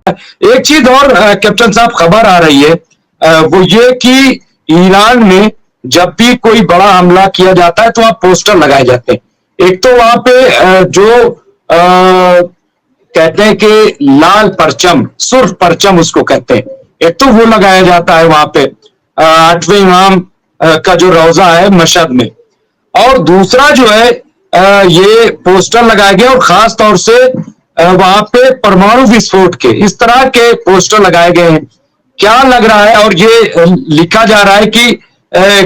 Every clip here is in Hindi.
एक चीज और कैप्टन साहब खबर आ रही है, वो ये कि ईरान में जब भी कोई बड़ा हमला किया जाता है तो वहां पोस्टर लगाए जाते हैं। एक तो वहां पे जो कहते हैं कि लाल परचम, सुर्ख परचम उसको कहते हैं, एक तो वो लगाया जाता है वहां पे 8वें इमाम का जो रोजा है मशहद में। और दूसरा जो है ये पोस्टर लगाए गए और खास तौर से वहां पे परमाणु विस्फोट के इस तरह के पोस्टर लगाए गए हैं। क्या लग रहा है, और ये लिखा जा रहा है कि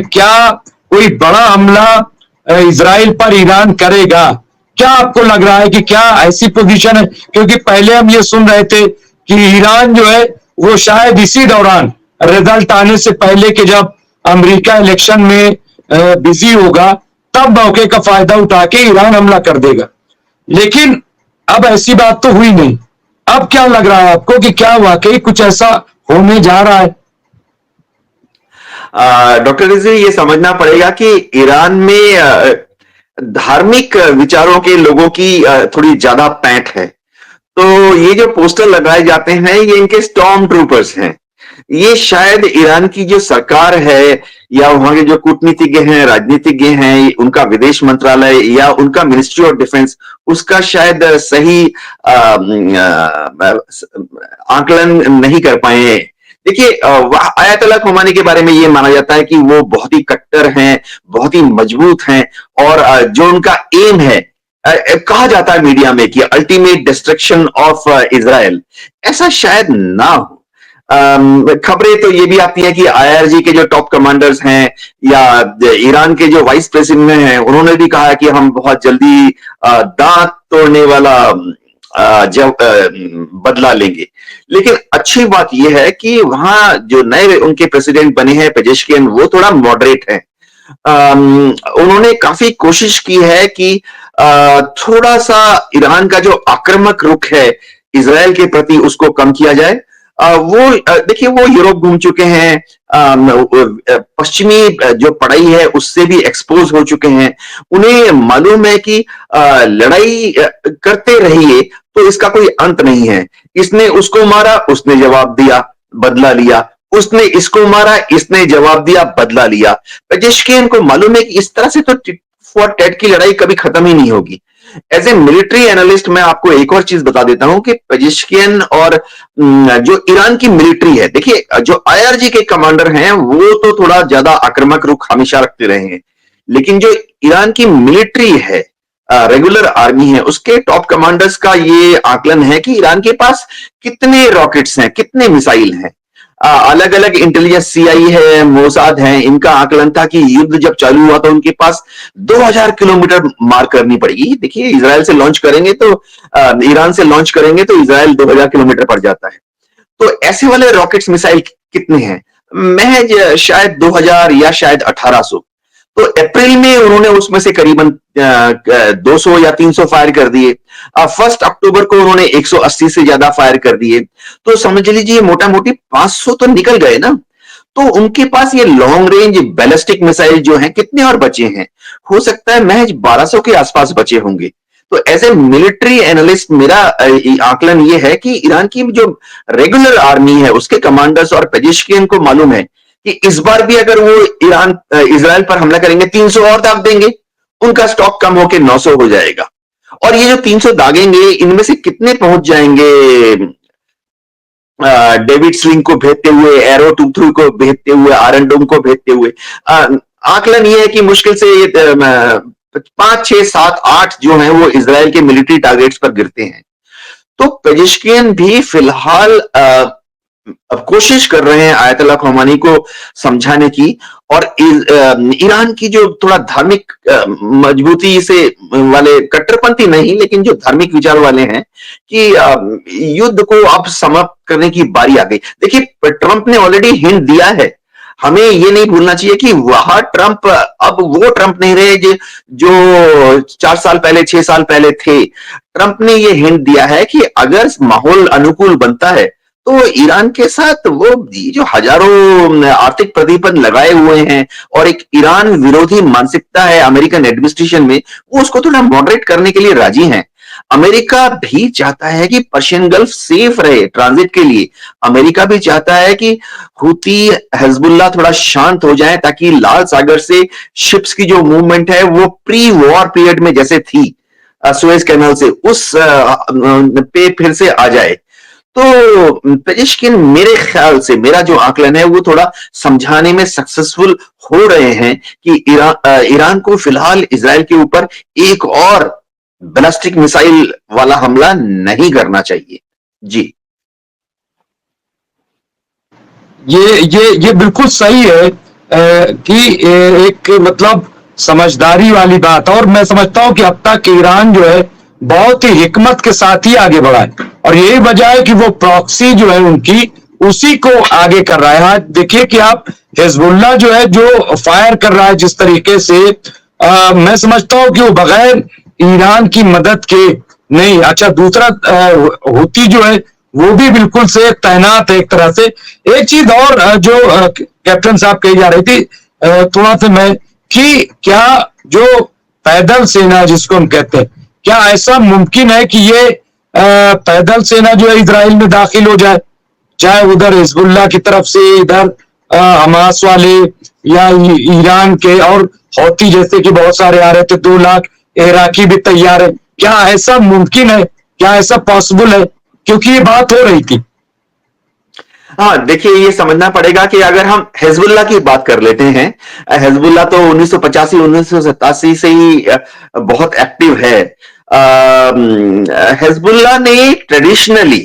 क्या कोई बड़ा हमला इजराइल पर ईरान करेगा? क्या आपको लग रहा है कि क्या ऐसी पोजीशन है? क्योंकि पहले हम ये सुन रहे थे कि ईरान जो है वो शायद इसी दौरान रिजल्ट आने से पहले कि जब अमेरिका इलेक्शन में बिजी होगा तब मौके का फायदा उठा के ईरान हमला कर देगा, लेकिन अब ऐसी बात तो हुई नहीं। अब क्या लग रहा है आपको कि क्या वाकई कुछ ऐसा होने जा रहा है? डॉक्टर रिजवी, ये समझना पड़ेगा कि ईरान में धार्मिक विचारों के लोगों की थोड़ी ज्यादा पैठ है। तो ये जो पोस्टर लगाए जाते हैं ये इनके स्टॉर्म ट्रूपर्स हैं। ये शायद ईरान की जो सरकार है या वहां के जो कूटनीतिज्ञ हैं, राजनीतिज्ञ हैं, उनका विदेश मंत्रालय या उनका मिनिस्ट्री ऑफ डिफेंस, उसका शायद सही आकलन नहीं कर पाए हैं। देखिए, आयतुल्लाह खुमैनी के बारे में ये माना जाता है कि वो बहुत ही कट्टर हैं, बहुत ही मजबूत हैं, और जो उनका एम है, कहा जाता है मीडिया में कि अल्टीमेट डिस्ट्रक्शन ऑफ इजराइल, ऐसा शायद ना हो। खबरें तो ये भी आती हैं कि आईआरजी के जो टॉप कमांडर्स हैं या ईरान के जो वाइस प्रेसिडेंट हैं, उन्होंने भी कहा कि हम बहुत जल्दी दांत तोड़ने वाला बदला लेंगे। लेकिन अच्छी बात यह है कि वहां जो नए उनके प्रेसिडेंट बने हैं पेजेश्कियन, वो थोड़ा मॉडरेट है। उन्होंने काफी कोशिश की है कि थोड़ा सा ईरान का जो आक्रामक रुख है इजराइल के प्रति उसको कम किया जाए। वो देखिए, वो यूरोप घूम चुके हैं, पश्चिमी जो पढ़ाई है उससे भी एक्सपोज हो चुके हैं। उन्हें मालूम है कि लड़ाई करते रहिए तो इसका कोई अंत नहीं है। इसने उसको मारा, उसने जवाब दिया, बदला लिया, उसने इसको मारा, इसने जवाब दिया, बदला लिया। पेजेश्कियन को मालूम है कि इस तरह से तो टिट फॉर टैट की लड़ाई कभी खत्म ही नहीं होगी। एज ए मिलिट्री एनालिस्ट मैं आपको एक और चीज बता देता हूं कि पेजेश्कियन और जो ईरान की मिलिट्री है, देखिए जो आईआरजी के कमांडर हैं वो तो थोड़ा ज्यादा आक्रामक रुख हमेशा रखते रहे हैं, लेकिन जो ईरान की मिलिट्री है, रेगुलर आर्मी है, उसके टॉप कमांडर्स का ये आकलन है कि ईरान के पास कितने रॉकेट्स हैं, कितने मिसाइल हैं। अलग अलग इंटेलिजेंस, सीआई है, मोसाद है, इनका आकलन था कि युद्ध जब चालू हुआ तो उनके पास 2000 किलोमीटर मार करनी पड़ेगी। देखिए, इजराइल से लॉन्च करेंगे तो ईरान से लॉन्च करेंगे तो इजराइल 2000 किलोमीटर पर जाता है। तो ऐसे वाले रॉकेट्स, मिसाइल कितने हैं? महज शायद 2000 या शायद 1800। तो अप्रैल में उन्होंने उसमें से करीबन 200 या 300 फायर कर दिए। 1 अक्टूबर को उन्होंने 180 से ज्यादा फायर कर दिए। तो समझ लीजिए मोटा मोटी 500 तो निकल गए ना। तो उनके पास ये लॉन्ग रेंज बैलिस्टिक मिसाइल जो हैं, कितने और बचे हैं? हो सकता है महज 1200 के आसपास बचे होंगे। तो एज ए मिलिट्री एनालिस्ट मेरा आकलन ये है कि ईरान की जो रेगुलर आर्मी है उसके कमांडर्स और पेजेश्कियन को मालूम है कि इस बार भी अगर वो इजराइल पर हमला करेंगे 300 और दाग देंगे, उनका स्टॉक कम होकर 900 हो जाएगा। और ये जो 300 दागेंगे, इनमें से कितने पहुंच जाएंगे डेविड स्लिंग को भेजते हुए, एरो 23 को भेजते हुए, आयरन को भेजते हुए? आकलन ये है कि मुश्किल से 5, 6, 7, 8 जो हैं वो इजराइल के मिलिट्री टारगेट्स पर गिरते हैं। तो पेजेश्कियन भी फिलहाल अब कोशिश कर रहे हैं आयतुल्लाह खुमैनी को समझाने की, और ईरान की जो थोड़ा धार्मिक मजबूती से वाले, कट्टरपंथी नहीं लेकिन जो धार्मिक विचार वाले हैं, कि युद्ध को अब समाप्त करने की बारी आ गई। देखिए, ट्रंप ने ऑलरेडी हिंट दिया है। हमें ये नहीं भूलना चाहिए कि वह ट्रंप अब वो ट्रंप नहीं रहे जो 4 साल पहले, 6 साल पहले थे। ट्रंप ने ये हिंट दिया है कि अगर माहौल अनुकूल बनता है तो ईरान के साथ वो जो हजारों आर्थिक प्रतिबंध लगाए हुए हैं और एक ईरान विरोधी मानसिकता है अमेरिकन एडमिनिस्ट्रेशन में, वो उसको थोड़ा मॉडरेट करने के लिए राजी हैं। अमेरिका भी चाहता है कि पर्शियन गल्फ सेफ रहे ट्रांजिट के लिए। अमेरिका भी चाहता है कि हुती हिजबुल्लाह थोड़ा शांत हो जाए ताकि लाल सागर से शिप्स की जो मूवमेंट है वो प्री वॉर पीरियड में जैसे थी सुएज कैनाल से उस पे फिर से आ जाए। तो पेजिशकिन मेरे ख्याल से, मेरा जो आकलन है वो थोड़ा समझाने में सक्सेसफुल हो रहे हैं कि ईरान को फिलहाल इजराइल के ऊपर एक और बैलिस्टिक मिसाइल वाला हमला नहीं करना चाहिए। जी ये बिल्कुल सही है कि एक मतलब समझदारी वाली बात है। और मैं समझता हूं कि अब तक ईरान जो है बहुत ही हिकमत के साथ ही आगे बढ़ा है, और यही वजह है कि वो प्रॉक्सी जो है उनकी उसी को आगे कर रहा है। आज देखिए कि आप हिजबुल्लाह जो है जो फायर कर रहा है जिस तरीके से, मैं समझता हूं कि वो बगैर ईरान की मदद के नहीं। अच्छा, दूसरा हुती जो है वो भी बिल्कुल से तैनात है एक तरह से। एक चीज और जो कैप्टन साहब कही जा रही थी थोड़ा सा मैं, कि क्या जो पैदल सेना जिसको हम कहते हैं, क्या ऐसा मुमकिन है कि ये पैदल सेना जो है इजराइल में दाखिल हो जाए, चाहे उधर हिजबुल्लाह की तरफ से, इधर हमास वाले या ईरान के, और हौती जैसे कि बहुत सारे आ रहे थे, 2 लाख इराकी भी तैयार है। क्या ऐसा मुमकिन है, क्या ऐसा पॉसिबल है? क्योंकि ये बात हो रही थी। हाँ, देखिए ये समझना पड़ेगा कि अगर हम हिजबुल्लाह की बात कर लेते हैं, हिजबुल्लाह तो 1985-1987 से ही बहुत एक्टिव है। हिजबुल्लाह ने ट्रेडिशनली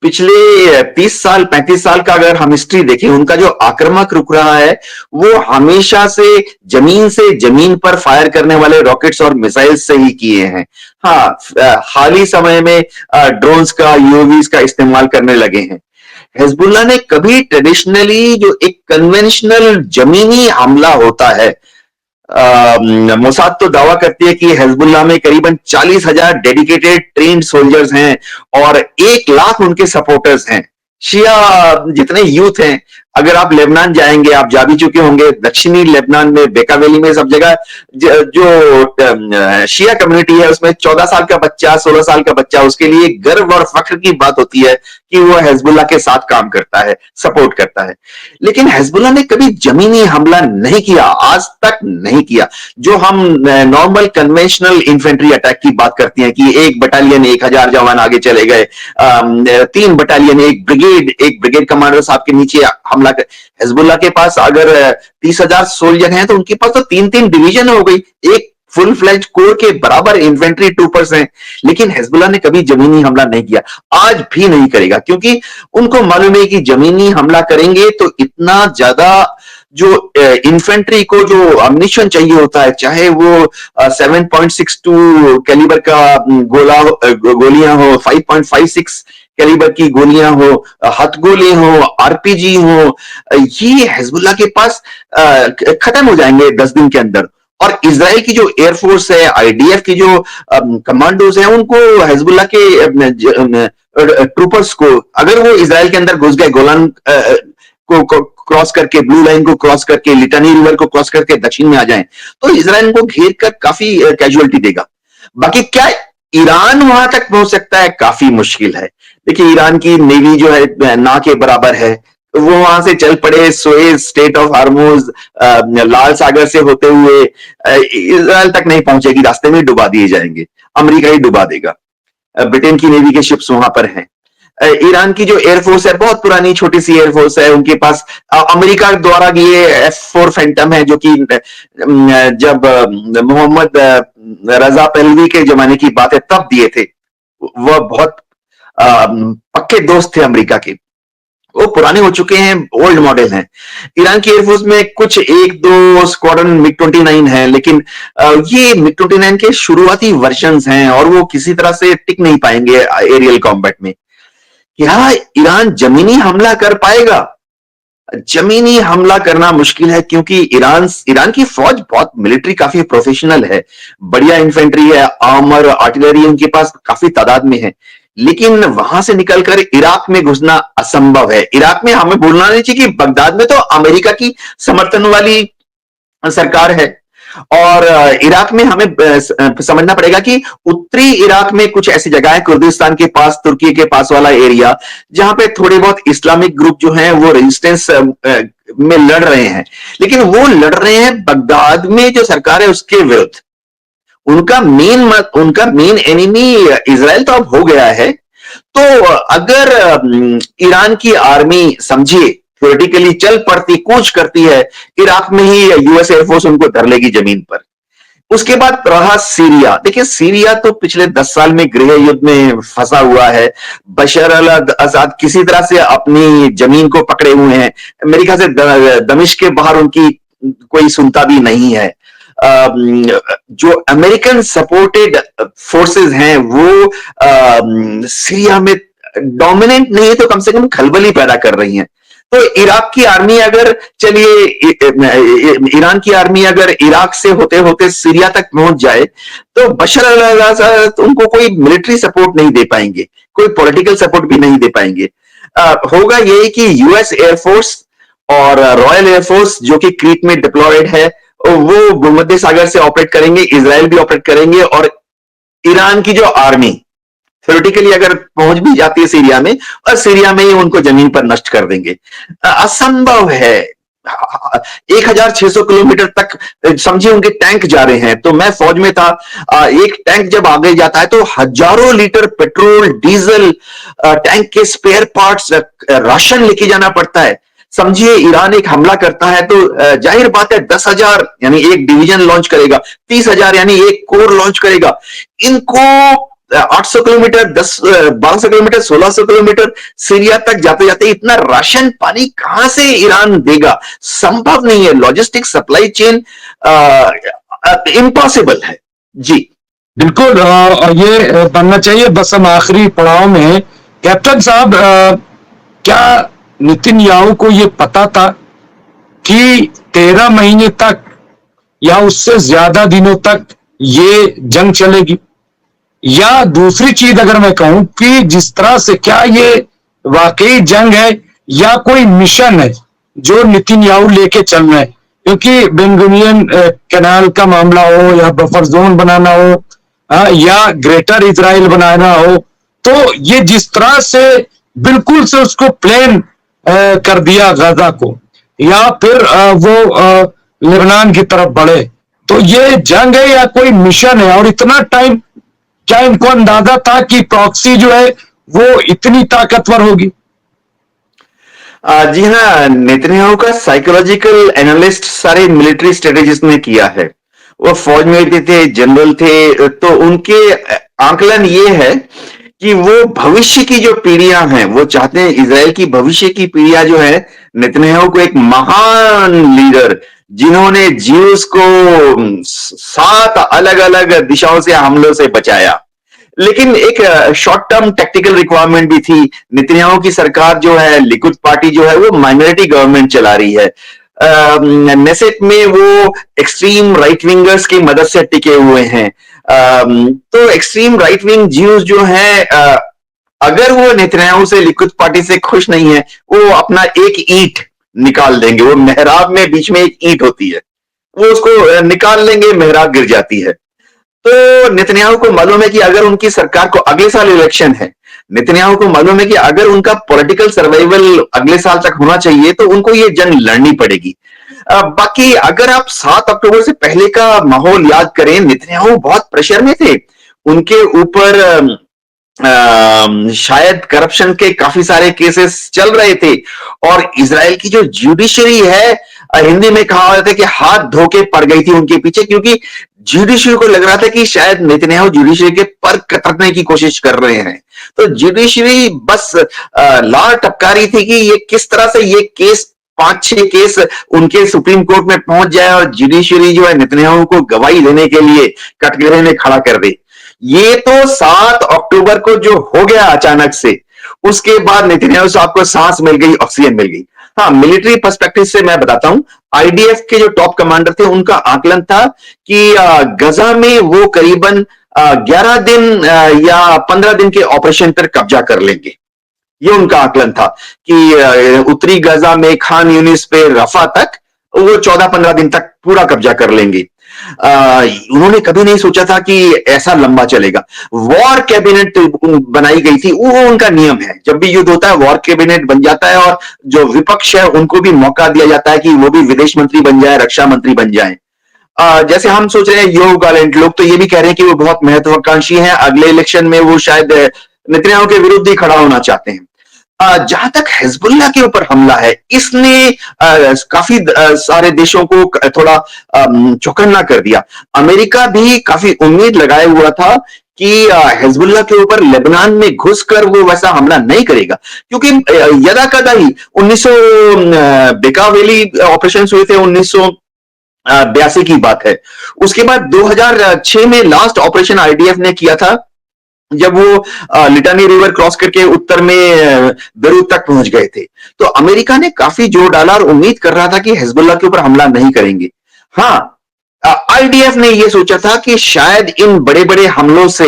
पिछले 30 साल 35 साल का अगर हम हिस्ट्री देखें, उनका जो आक्रामक रुख रहा है वो हमेशा से जमीन पर फायर करने वाले रॉकेट्स और मिसाइल से ही किए हैं। हाँ, हाल ही समय में ड्रोन्स का, यूएवीज का इस्तेमाल करने लगे हैं। हिजबुल्लाह ने कभी ट्रेडिशनली जो एक कन्वेंशनल जमीनी हमला होता है, मोसाद तो दावा करती है कि हिजबुल्लाह में करीबन 40,000 डेडिकेटेड ट्रेन्ड सोल्जर्स हैं और 1 लाख उनके सपोर्टर्स हैं। शिया जितने यूथ हैं, अगर आप लेबनान जाएंगे, आप जा भी चुके होंगे, दक्षिणी लेबनान में बेका वैली में सब जगह जो शिया कम्युनिटी है उसमें 14 साल का बच्चा, 16 साल का बच्चा, उसके लिए गर्व और फख्र की बात होती है कि वो हिजबुल्लाह के साथ काम करता है, सपोर्ट करता है। लेकिन हिजबुल्लाह ने कभी जमीनी हमला नहीं किया, आज तक नहीं किया। जो हम नॉर्मल कन्वेंशनल इन्फेंट्री अटैक की बात करती हैं कि 1 बटालियन 1000 जवान आगे चले गए, 3 बटालियन, एक ब्रिगेड कमांडर साहब के नीचे हमला कर। हिजबुल्लाह के पास अगर 30,000 सोल्जर हैं तो उनके पास तो 3-3 डिवीजन हो गई, एक फुल फ्लेज कोर के बराबर इन्फेंट्री ट्रूपर्स हैं। लेकिन हिजबुल्लाह ने कभी जमीनी हमला नहीं किया, आज भी नहीं करेगा, क्योंकि उनको मालूम है कि जमीनी हमला करेंगे तो इतना ज्यादा जो इन्फेंट्री को जो अम्युनिशन चाहिए होता है, चाहे वो 7.62 कैलिबर का गोलियां हो, 5.56 कैलिबर की गोलियां हो, हथगोले हो, आरपीजी हो, ये हिजबुल्लाह के पास खत्म हो जाएंगे 10 दिन के अंदर। और इजराइल की जो एयरफोर्स है, आईडीएफ की जो कमांडोज हैं, उनको हिजबुल्लाह के ट्रूपर्स को, अगर वो इजराइल के अंदर घुस गए, गोलान को क्रॉस करके, ब्लू लाइन को क्रॉस करके, लिटानी रिवर को क्रॉस करके दक्षिण में आ जाएं, तो इजराइल को घेर कर काफी कैजुअलिटी देगा। बाकी क्या ईरान वहां तक पहुंच सकता है? काफी मुश्किल है। देखिए, ईरान की नेवी जो है ना के बराबर है, वो वहां से चल पड़े सुएज, स्टेट ऑफ हार्मोज, लाल सागर से होते हुए इजराइल तक नहीं पहुंचेगी, रास्ते में डुबा दिए जाएंगे, अमेरिका ही डुबा देगा। ब्रिटेन की नेवी के शिप्स वहां पर हैं। ईरान की जो एयरफोर्स है बहुत पुरानी छोटी सी एयरफोर्स है, उनके पास अमेरिका द्वारा ये F4 फैंटम है, जो कि जब मोहम्मद रजा पहलवी के जमाने की बात है तब दिए थे। वह बहुत पक्के दोस्त थे अमेरिका के, वो पुराने हो चुके हैं, ओल्ड मॉडल हैं। ईरान की एयरफोर्स में कुछ 1-2 स्क्वाड्रन मिग 29 है, लेकिन ये मिग 29 के शुरुआती वर्जन्स हैं और वो किसी तरह से टिक नहीं पाएंगे एरियल कॉम्बैट में। क्या ईरान जमीनी हमला कर पाएगा? जमीनी हमला करना मुश्किल है, क्योंकि ईरान की फौज बहुत मिलिट्री काफी प्रोफेशनल है, बढ़िया इन्फेंट्री है, आर्मर, आर्टिलरी उनके पास काफी तादाद में है। लेकिन वहां से निकलकर इराक में घुसना असंभव है। इराक में हमें भूलना नहीं चाहिए कि बगदाद में तो अमेरिका की समर्थन वाली सरकार है, और इराक में हमें समझना पड़ेगा कि उत्तरी इराक में कुछ ऐसी जगह है, कुर्दिस्तान के पास, तुर्की के पास वाला एरिया, जहां पे थोड़े बहुत इस्लामिक ग्रुप जो हैं वो रेजिस्टेंस में लड़ रहे हैं, लेकिन वो लड़ रहे हैं बगदाद में जो सरकार है उसके विरुद्ध। उनका मेन एनिमी इजराइल तो अब हो गया है। तो अगर ईरान की आर्मी समझिए थ्योरेटिकली चल पड़ती, कूच करती है, इराक में ही यूएस एयरफोर्स उनको धर लेगी जमीन पर। उसके बाद रहा सीरिया। देखिए सीरिया तो पिछले 10 साल में गृह युद्ध में फंसा हुआ है। बशर अल असद किसी तरह से अपनी जमीन को पकड़े हुए हैं। मेरे ख्याल से दमिश्क के बाहर उनकी कोई सुनता भी नहीं है। जो अमेरिकन सपोर्टेड फोर्सेस हैं वो सीरिया में डोमिनेंट नहीं है तो कम से कम खलबली पैदा कर रही हैं। तो इराक की आर्मी अगर, चलिए ईरान की आर्मी अगर इराक से होते होते सीरिया तक पहुंच जाए तो बशर अल असद उनको कोई मिलिट्री सपोर्ट नहीं दे पाएंगे, कोई पॉलिटिकल सपोर्ट भी नहीं दे पाएंगे। होगा यही कि यूएस एयरफोर्स और रॉयल एयरफोर्स जो कि क्रीट में डिप्लॉयड है वो भूमध्य सागर से ऑपरेट करेंगे, इजराइल भी ऑपरेट करेंगे, और ईरान की जो आर्मी थ्योरेटिकली अगर पहुंच भी जाती है सीरिया में, और सीरिया में ही उनको जमीन पर नष्ट कर देंगे। असंभव है। 1600 किलोमीटर तक समझिए उनके टैंक जा रहे हैं। तो मैं फौज में था, एक टैंक जब आगे जाता है तो हजारों लीटर पेट्रोल, डीजल, टैंक के स्पेयर पार्ट्स, राशन लेके जाना पड़ता है। समझिए ईरान एक हमला करता है तो जाहिर बात है 10,000 यानी एक डिवीजन लॉन्च करेगा, 30,000 यानी एक कोर लॉन्च करेगा। इनको 800 किलोमीटर, 1200 किलोमीटर, 1600 किलोमीटर सीरिया तक जाते जाते इतना राशन पानी कहां से ईरान देगा? संभव नहीं है। लॉजिस्टिक सप्लाई चेन इम्पॉसिबल है। जी बिल्कुल, ये बनना चाहिए। बस हम आखिरी पड़ाव में, कैप्टन साहब, क्या नेतन्याहू को ये पता था कि 13 महीने तक या उससे ज्यादा दिनों तक ये जंग चलेगी? या दूसरी चीज अगर मैं कहूं कि जिस तरह से, क्या ये वाकई जंग है या कोई मिशन है जो नेतन्याहू लेके चल रहे हैं? क्योंकि बेंगुनियन कैनाल का मामला हो या बफर जोन बनाना हो, या ग्रेटर इजराइल बनाना हो, तो ये जिस तरह से बिल्कुल से उसको प्लेन कर दिया गाजा को, या फिर वो लेबनान की तरफ बढ़े, तो ये जंग है या कोई मिशन है? और इतना टाइम, क्या इनको अंदाजा था कि प्रॉक्सी जो है वो इतनी ताकतवर होगी? जी हाँ, नेतन्याहू का साइकोलॉजिकल एनालिस्ट सारे मिलिट्री स्ट्रेटेजिस्ट ने किया है। वो फौज में थे, जनरल थे, तो उनके आकलन ये है कि वो भविष्य की जो पीढ़ियां हैं वो चाहते हैं, इजराइल की भविष्य की पीढ़ियां जो है नेतन्याहू को एक महान लीडर, जिन्होंने ज्यूस को 7 अलग अलग दिशाओं से हमलों से बचाया। लेकिन एक शॉर्ट टर्म टेक्टिकल रिक्वायरमेंट भी थी। नेतन्याहू की सरकार जो है, लिकुड पार्टी जो है, वो माइनॉरिटी गवर्नमेंट चला रही है। नेसेट में वो एक्सट्रीम राइट विंगर्स की मदद से टिके हुए हैं। तो एक्सट्रीम राइट विंग ज्यूज जो है, अगर वो नेतन्याहू से, लिकुड पार्टी से खुश नहीं है, वो अपना एक ईंट निकाल देंगे। वो मेहराब में बीच में एक ईंट होती है, वो उसको निकाल लेंगे, मेहराब गिर जाती है। तो नेतन्याहू को मालूम है कि अगर उनकी सरकार को, अगले साल इलेक्शन है, नेतन्याहू को मालूम है कि अगर उनका पॉलिटिकल सर्वाइवल अगले साल तक होना चाहिए तो उनको ये जंग लड़नी पड़ेगी। बाकी अगर आप 7 अक्टूबर से पहले का माहौल याद करें, नेतन्याहू बहुत प्रेशर में थे। उनके ऊपर शायद करप्शन के काफी सारे केसेस चल रहे थे, और इजराइल की जो जुडिशरी है, हिंदी में कहा जाता है कि हाथ धोके पड़ गई थी उनके पीछे, क्योंकि जुडिशरी को लग रहा था कि शायद नेतन्याहू जुडिशरी के पर कतरने की कोशिश कर रहे हैं। तो जुडिशरी बस लार टपका रही थी कि ये किस तरह से ये केस, 5-6 केस उनके सुप्रीम कोर्ट में पहुंच जाए और जुडिशरी जो है नेतन्याहू को गवाही देने के लिए कटघरे में खड़ा कर दे। ये तो 7 अक्टूबर को जो हो गया अचानक से, उसके बाद नेतन्याहू साहब को सांस मिल गई, ऑक्सीजन मिल गई। हाँ, मिलिट्री पर्सपेक्टिव से मैं बताता हूं, आईडीएफ के जो टॉप कमांडर थे उनका आकलन था कि गजा में वो करीबन 11 दिन या 15 दिन के ऑपरेशन पर कब्जा कर लेंगे। ये उनका आकलन था कि उत्तरी गजा में खान यूनिस पे रफा तक वो 14-15 दिन तक पूरा कब्जा कर लेंगे। उन्होंने कभी नहीं सोचा था कि ऐसा लंबा चलेगा। वॉर कैबिनेट बनाई गई थी, वो उनका नियम है, जब भी युद्ध होता है वॉर कैबिनेट बन जाता है और जो विपक्ष है उनको भी मौका दिया जाता है कि वो भी विदेश मंत्री बन जाए, रक्षा मंत्री बन जाए। जैसे हम सोच रहे हैं योव गालेंट, लोग तो ये भी कह रहे हैं कि वो बहुत महत्वाकांक्षी हैं, अगले इलेक्शन में वो शायद नेतन्याहू के विरुद्ध ही खड़ा होना चाहते हैं। जहां तक हिजबुल्लाह के ऊपर हमला है, इसने काफी सारे देशों को थोड़ा चौकन्ना कर दिया। अमेरिका भी काफी उम्मीद लगाए हुआ था कि हिजबुल्लाह के ऊपर लेबनान में घुसकर वो वैसा हमला नहीं करेगा, क्योंकि यदा कदा ही 1900 बेकावेली ऑपरेशन हुए थे, 1982 की बात है। उसके बाद 2006 में लास्ट ऑपरेशन आईडीएफ ने किया था, जब वो लिटानी रिवर क्रॉस करके उत्तर में बेरूत तक पहुंच गए थे। तो अमेरिका ने काफी जोर डाला और उम्मीद कर रहा था कि हिजबुल्लाह के ऊपर हमला नहीं करेंगे। हाँ, आईडीएफ ने यह सोचा था कि शायद इन बड़े बड़े हमलों से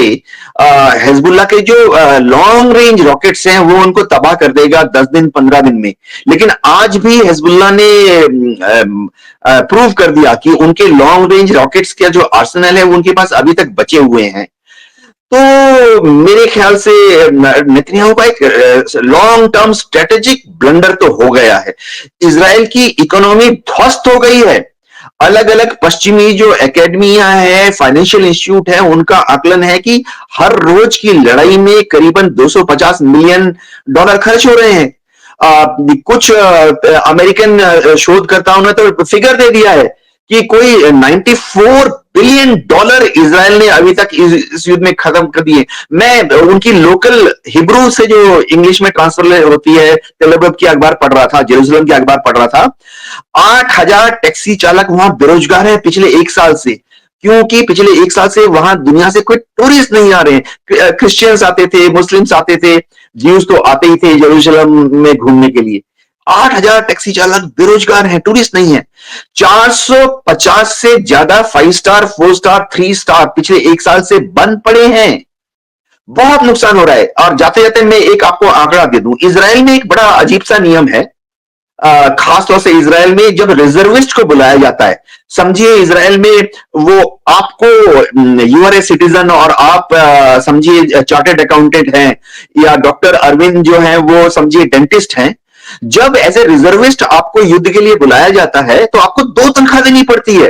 हिजबुल्लाह के जो लॉन्ग रेंज रॉकेट्स हैं वो उनको तबाह कर देगा 10 दिन 15 दिन में। लेकिन आज भी हिजबुल्लाह ने प्रूव कर दिया कि उनके लॉन्ग रेंज रॉकेट्स का जो आर्सेनल है वो उनके पास अभी तक बचे हुए हैं। तो मेरे ख्याल से नेतन्याहू का एक लॉन्ग टर्म स्ट्रेटेजिक ब्लंडर तो हो गया है। इजराइल की इकोनॉमी ध्वस्त हो गई है। अलग अलग पश्चिमी जो एकेडमियां है, फाइनेंशियल इंस्टीट्यूट है, उनका आकलन है कि हर रोज की लड़ाई में करीबन 250 मिलियन डॉलर खर्च हो रहे हैं। कुछ अमेरिकन शोधकर्ताओं ने तो फिगर दे दिया है कि कोई 94 बिलियन डॉलर इजराइल ने अभी तक इस युद्ध में खत्म कर दिए। मैं उनकी लोकल हिब्रू से जो इंग्लिश में ट्रांसफर होती है, तेल अवीव की अखबार पढ़ रहा था, जेरूसलम की अखबार पढ़ रहा था। 8000 टैक्सी चालक वहां बेरोजगार हैं पिछले 1 साल से, क्योंकि पिछले 1 साल से वहां दुनिया से कोई टूरिस्ट नहीं आ रहे हैं। क्रिश्चियंस आते थे, मुस्लिम्स आते थे, ज्यूज तो आते ही थे जेरूसलम में घूमने के लिए। 8000 टैक्सी चालक बेरोजगार हैं, टूरिस्ट नहीं है। 450 से ज्यादा 5 स्टार, 4 स्टार, 3 स्टार पिछले 1 साल से बंद पड़े हैं। बहुत नुकसान हो रहा है। और जाते जाते मैं एक आपको आंकड़ा दे दूं, इजराइल में एक बड़ा अजीब सा नियम है, खासतौर से इजराइल में जब रिजर्विस्ट को बुलाया जाता है, समझिए इजराइल में वो आपको यू आर ए सिटीजन और आप समझिए चार्टर्ड अकाउंटेंट हैं, या डॉक्टर अरविंद जो हैं वो समझिए डेंटिस्ट हैं। जब एज ए रिजर्विस्ट आपको युद्ध के लिए बुलाया जाता है तो आपको 2 तनख्वाह देनी पड़ती है।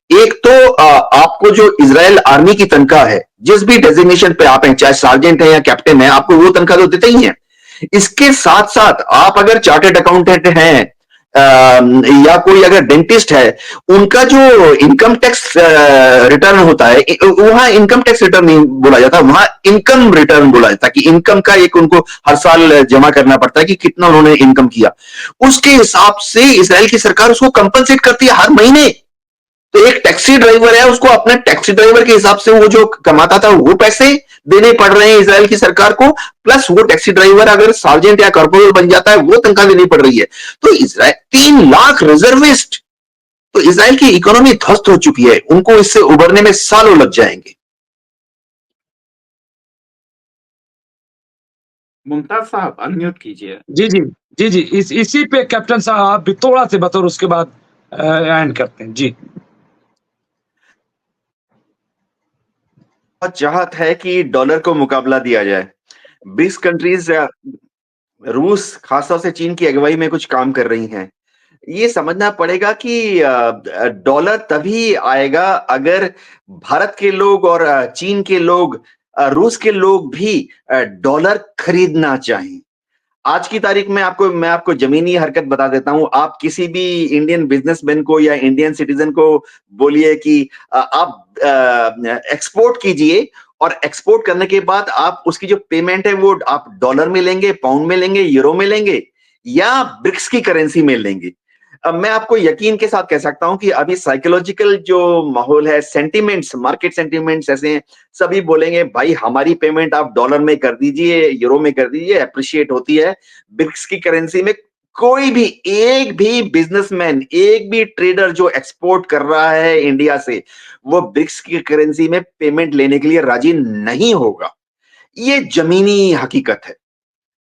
एक तो आपको जो इजराइल आर्मी की तनख्वाह है, जिस भी डेजिग्नेशन पे आप हैं, चाहे सार्जेंट है या कैप्टन है, आपको वो तनख्वाह तो देते ही है। इसके साथ साथ आप अगर चार्टर्ड अकाउंटेंट हैं या कोई अगर डेंटिस्ट है, उनका जो इनकम टैक्स रिटर्न होता है, वहां इनकम टैक्स रिटर्न नहीं बोला जाता, वहां इनकम रिटर्न बोला जाता है कि इनकम का एक उनको हर साल जमा करना पड़ता है कि कितना उन्होंने इनकम किया। उसके हिसाब से इजराइल की सरकार उसको कंपनसेट करती है हर महीने। तो एक टैक्सी ड्राइवर है, उसको अपने टैक्सी ड्राइवर के हिसाब से वो जो कमाता था वो पैसे देने पड़ रहे हैं इजराइल की सरकार को, प्लस वो टैक्सी ड्राइवर अगर सार्जेंट या कॉर्पोरल बन जाता है वो तनख्वाह देनी पड़ रही है। तो इजराइल 3 लाख रिजर्विस्ट, तो इजराइल की इकोनॉमी ध्वस्त हो चुकी है, उनको इससे उबरने में सालों लग जाएंगे। मुमताज साहब अनम्यूट कीजिए। जी जी जी जी, इसी पे कैप्टन साहब आप भी थोड़ा से बतौर, उसके बाद एंड करते हैं जी। चाहत है कि डॉलर को मुकाबला दिया जाए। 20 कंट्रीज रूस खासतौर से चीन की अगुवाई में कुछ काम कर रही हैं। ये समझना पड़ेगा कि डॉलर तभी आएगा अगर भारत के लोग और चीन के लोग, रूस के लोग भी डॉलर खरीदना चाहें। आज की तारीख में मैं आपको जमीनी हरकत बता देता हूं। आप किसी भी इंडियन बिजनेसमैन को या इंडियन सिटीजन को बोलिए कि आप एक्सपोर्ट कीजिए, और एक्सपोर्ट करने के बाद आप उसकी जो पेमेंट है वो आप डॉलर में लेंगे, पाउंड में लेंगे, यूरो में लेंगे, या ब्रिक्स की करेंसी में लेंगे। अब मैं आपको यकीन के साथ कह सकता हूं कि अभी साइकोलॉजिकल जो माहौल है, सेंटिमेंट्स, मार्केट सेंटिमेंट्स ऐसे हैं, सभी बोलेंगे भाई हमारी पेमेंट आप डॉलर में कर दीजिए, यूरो में कर दीजिए, अप्रिशिएट होती है। ब्रिक्स की करेंसी में कोई भी, एक भी बिजनेसमैन, एक भी ट्रेडर जो एक्सपोर्ट कर रहा है इंडिया से, वो ब्रिक्स की करेंसी में पेमेंट लेने के लिए राजी नहीं होगा। ये जमीनी हकीकत है।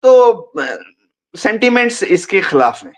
तो सेंटिमेंट्स इसके खिलाफ है।